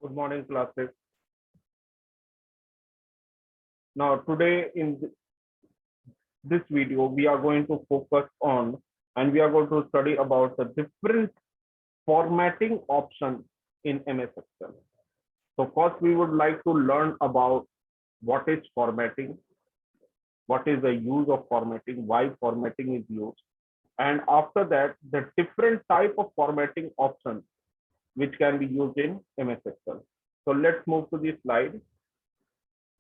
Good morning, classes. Now, today in this video, we are going to focus on and we are going to study about the different formatting options in MS Excel. So first, we would like to learn about what is formatting, what is the use of formatting, why formatting is used, and after that, the different type of formatting options which can be used in MS Excel. So let's move to the slide.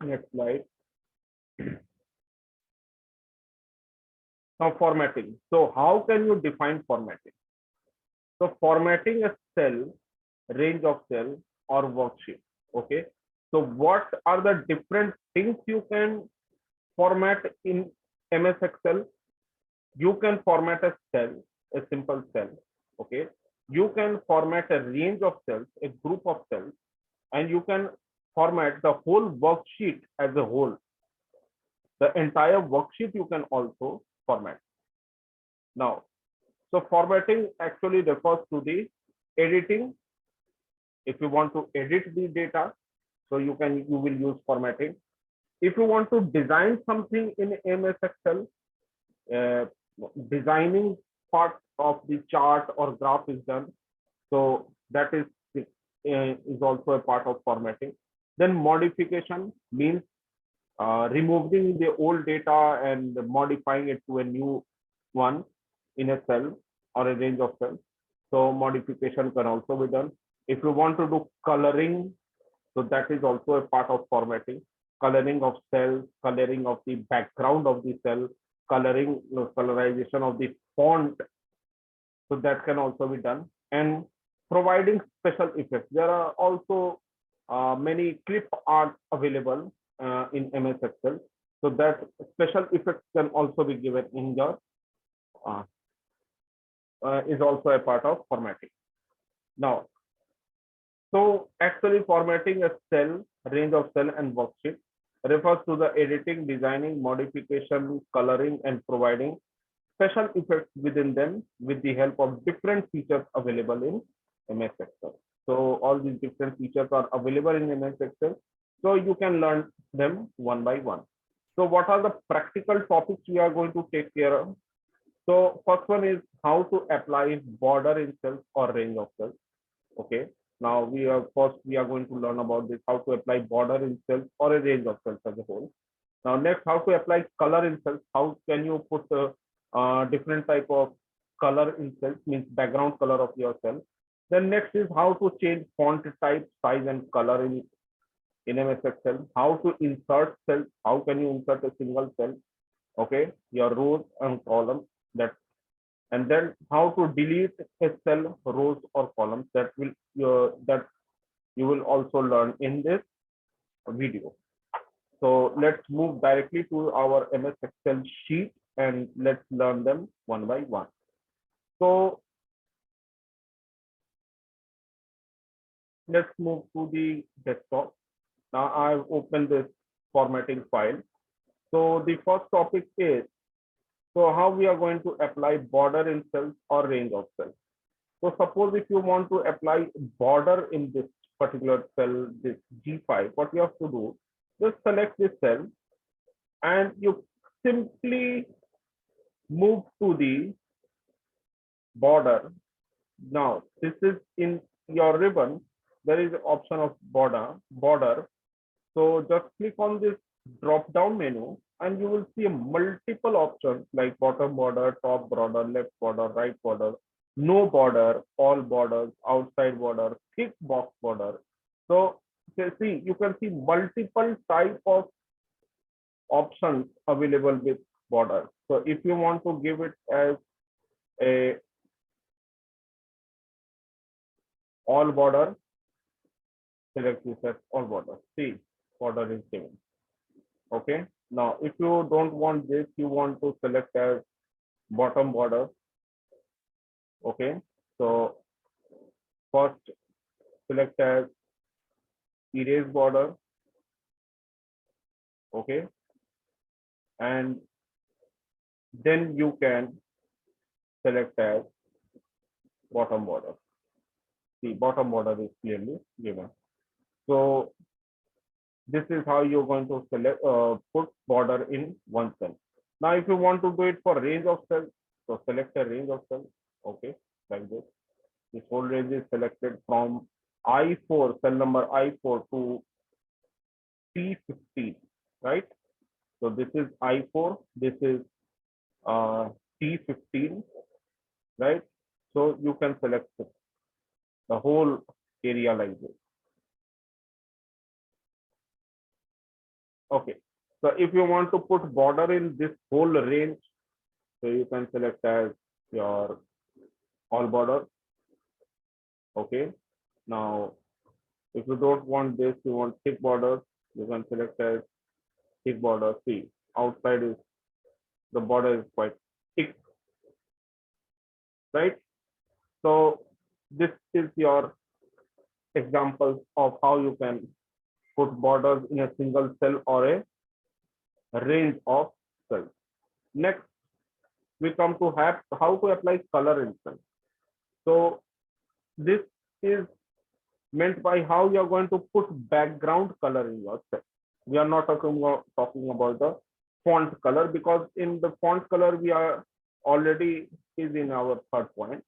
Next slide. Now formatting. So how can you define formatting? So formatting a cell, range of cell or worksheet. Okay. So what are the different things you can format in MS Excel? You can format a cell, a simple cell. Okay. You can format a range of cells, a group of cells, and you can format the whole worksheet as a whole. The entire worksheet you can also format. Now, so formatting actually refers to the editing. If you want to edit the data, so you will use formatting. If you want to design something in MS Excel, uh, designing part of the chart or graph is done. So that is also a part of formatting. Then modification means removing the old data and modifying it to a new one in a cell or a range of cells. So modification can also be done. If you want to do coloring, so that is also a part of formatting. Coloring of cells, coloring of the background of the cell, colorization of the font. So that can also be done. And providing special effects. There are also many clip art available in MS Excel. So that special effects can also be given in your uh, is also a part of formatting. Now, so actually formatting a cell, range of cell and worksheet refers to the editing, designing, modification, coloring, and providing special effects within them with the help of different features available in MS Excel. So all these different features are available in MS Excel. So you can learn them one by one. So what are the practical topics we are going to take care of? So first one is how to apply border in cells or range of cells. Okay. Now we are going to learn about this, how to apply border in cells or a range of cells as a whole. Now next, how to apply color in cells. How can you put different type of color in cells, means background color of your cell. Then next is how to change font type, size and color in MS Excel. How to insert cells. How can you insert a single cell? Okay, your rows and columns. That, and then how to delete a cell, rows or columns. That you will also learn in this video. So let's move directly to our MS Excel sheet and let's learn them one by one. So let's move to the desktop. Now I've opened this formatting file. So the first topic is, so how we are going to apply border in cells or range of cells. So suppose if you want to apply border in this particular cell, this G5, what you have to do, just select this cell and you simply move to the border. Now, this is in your ribbon. There is an option of border. So just click on this drop down menu and you will see multiple options like bottom border, top border, left border, right border, no border, all borders, outside border, thick box border. So you can see multiple type of options available with border. So if you want to give it as a all border, select this as all border. See, border is given. Okay. Now, if you don't want this, you want to select as bottom border. Okay. So first select as erase border. Okay. And then you can select as bottom border. See, bottom border is clearly given. So this is how you're going to select put border in one cell. Now, if you want to do it for range of cells, so select a range of cells. Okay, like this. This whole range is selected from I4, cell number I4 to T15, right? So this is I4, this is T15, right? So you can select the whole area like this. Okay. So if you want to put border in this whole range, so you can select as your all border. Okay. Now, if you don't want this, you want thick border, you can select as thick border. See, outside is the border is quite thick, right? So this is your examples of how you can put borders in a single cell or a range of cells. Next, we come to have how to apply color in cells. So this is meant by how you are going to put background color in your cell. We are not talking about the font color, because in the font color we are already is in our third point.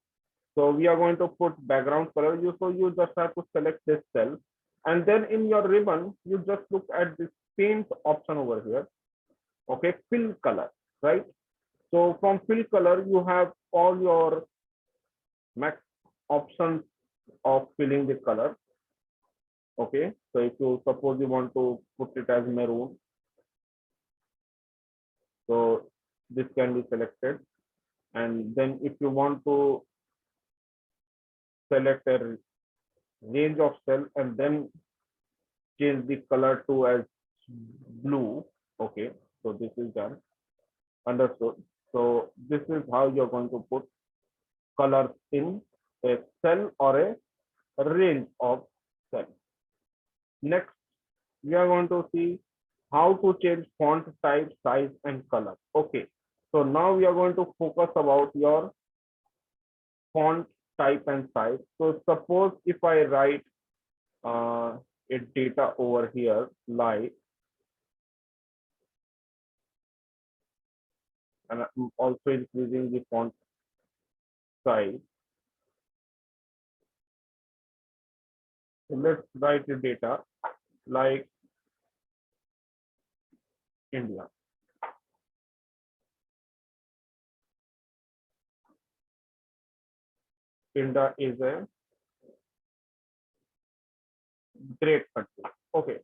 So we are going to put background color. So you just have to select this cell, and then in your ribbon you just look at this paint option over here. Okay, fill color, right? So from fill color you have all your max options of filling the color. Okay, so if you suppose you want to put it as maroon, so this can be selected. And then if you want to select a range of cell and then change the color to as blue. Okay, so this is done. Understood. So this is how you're going to put colors in a cell or a range of cells. Next, we are going to see how to change font type, size, and color. Okay, so now we are going to focus about your font type and size. So suppose if I write a data over here, like, and I'm also increasing the font size. So let's write the data like India. India is a great country. Okay,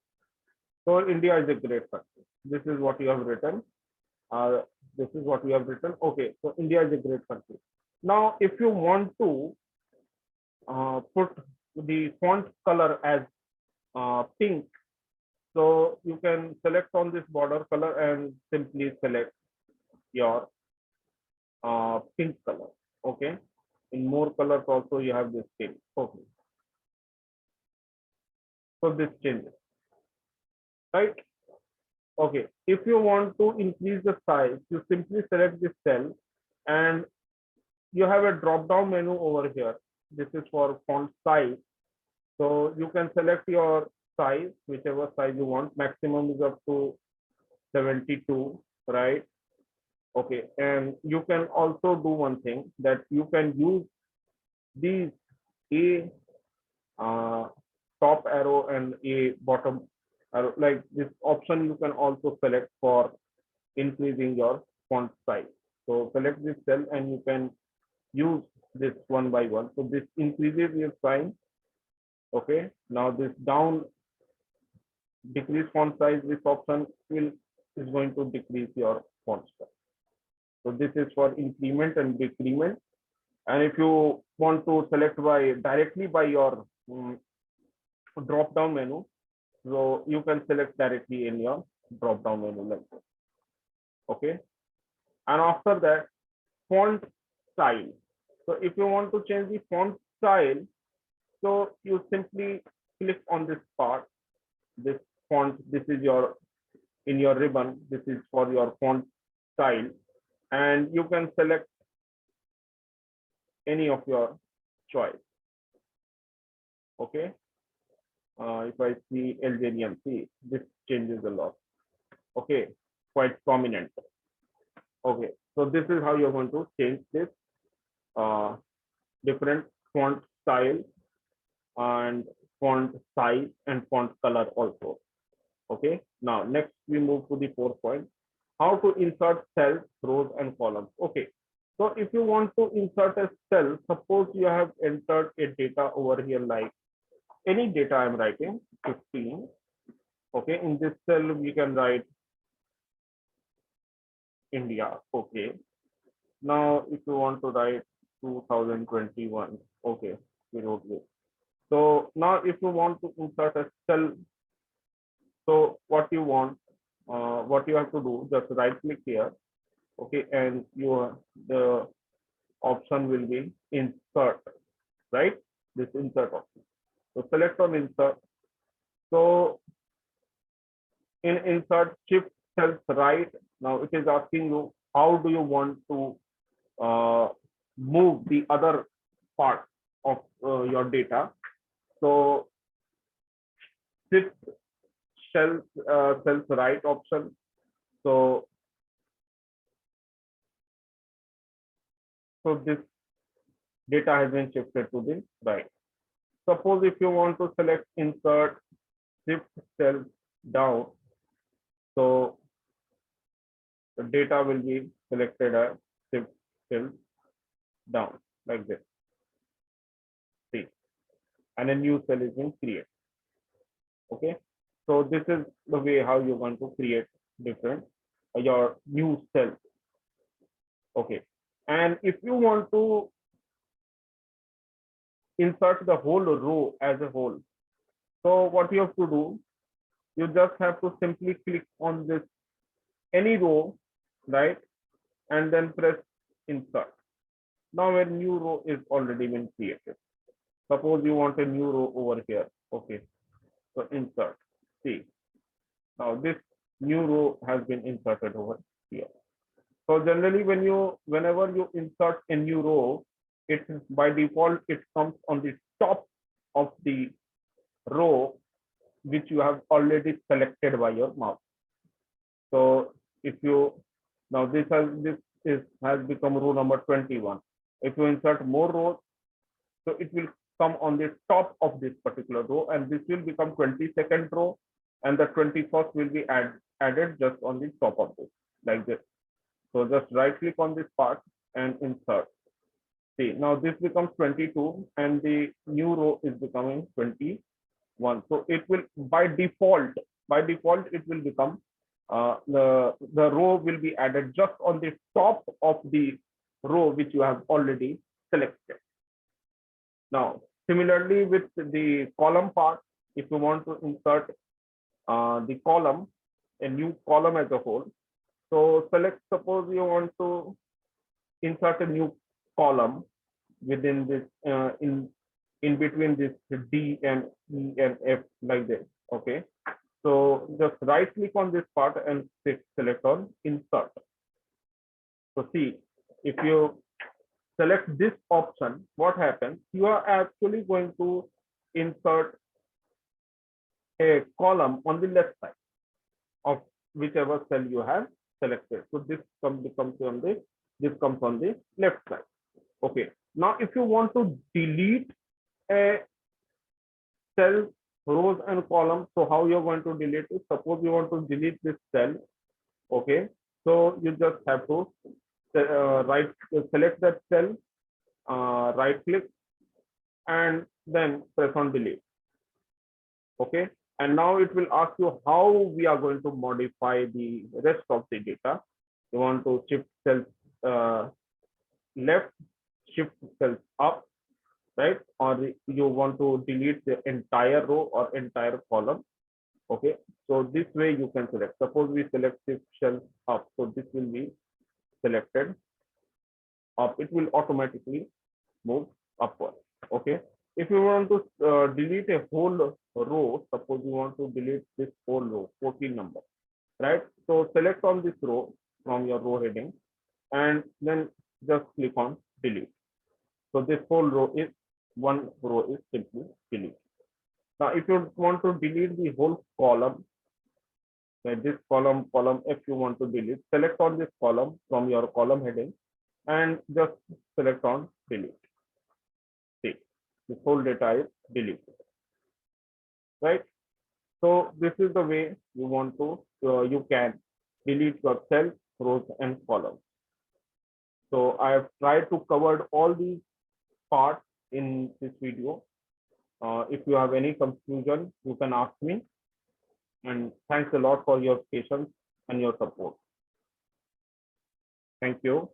so India is a great country. This is what you have written. Uh, this is what you have written. Okay, so India is a great country. Now, if you want to put the font color as pink, so you can select on this border color and simply select your pink color. Okay, in more colors also you have this pink. Okay, so this changes, right? Okay, if you want to increase the size, you simply select this cell and you have a drop down menu over here. This is for font size. So you can select your size, whichever size you want. Maximum is up to 72, right? Okay, and you can also do one thing, that you can use these a top arrow and a bottom arrow. Like this option you can also select for increasing your font size. So select this cell and you can use this one by one. So this increases your size. Okay, now this down decrease font size, this option will is going to decrease your font size. So this is for increment and decrement. And if you want to select by directly by your drop down menu, so you can select directly in your drop down menu like this. Okay, and after that, font style. So if you want to change the font style, so you simply click on this part, this font. This is your in your ribbon. This is for your font style, and you can select any of your choice. Okay, If I see Algerian, see this changes a lot. Okay, quite prominent. Okay, so this is how you're going to change this uh, different font style and font size and font color also. Okay, now next we move to the fourth point, how to insert cells, rows and columns. Okay, so if you want to insert a cell, suppose you have entered a data over here, like any data I'm writing 15. Okay, in this cell we can write India. Okay, now if you want to write 2021, okay, we wrote this. So now if you want to insert a cell, so what you have to do, just right click here, okay, and the option will be insert, right? This insert option. So select on insert. So in insert, shift cells right. Now it is asking you how do you want to move the other part of your data. So shift cells right option. So this data has been shifted to the right. Suppose if you want to select insert, shift cell down, so the data will be selected as shift cell down like this. See, and a new cell is being created. Okay, so this is the way how you're going to create different your new cells. Okay, and if you want to insert the whole row as a whole, so what you have to do, you just have to simply click on this any row, right, and then press insert. Now a new row is already been created. Suppose you want a new row over here. Okay, so insert. See, now this new row has been inserted over here. So generally whenever you insert a new row, it by default it comes on the top of the row which you have already selected by your mouse. So if you now this has become row number 21. If you insert more rows, so it will come on the top of this particular row, and this will become 22nd row, and the 21st will be added just on the top of this, like this. So just right click on this part and insert. See, now this becomes 22 and the new row is becoming 21. So it will by default it will become the row will be added just on the top of the row which you have already selected. Now similarly with the column part, if you want to insert the column, a new column as a whole, so select, suppose you want to insert a new column within this in between this D and E and F like this. Okay, so just right click on this part and select on insert. So see, if you select this option, what happens, you are actually going to insert a column on the left side of whichever cell you have selected. So this comes on the left side. Okay, now if you want to delete a cell, rows and columns, so how you're going to delete it? Suppose you want to delete this cell. Okay, so you just have to select that cell, right click and then press on delete. Okay, and now it will ask you how we are going to modify the rest of the data. You want to shift cells left, shift cells up, right? Or you want to delete the entire row or entire column. Okay, so this way you can select. Suppose we select shift cells up, so this will be selected up. It will automatically move upward. Okay, if you want to delete a whole row, suppose you want to delete this whole row, 14 number, right? So select on this row from your row heading and then just click on delete. So this whole row is simply deleted. Now, if you want to delete the whole column, this column, if you want to delete, select on this column from your column heading and just select on delete. See, this whole data is deleted, right? So this is the way you want to, you can delete your cells, rows, and columns. So I have tried to cover all these parts in this video. If you have any confusion, you can ask me. And thanks a lot for your patience and your support. Thank you.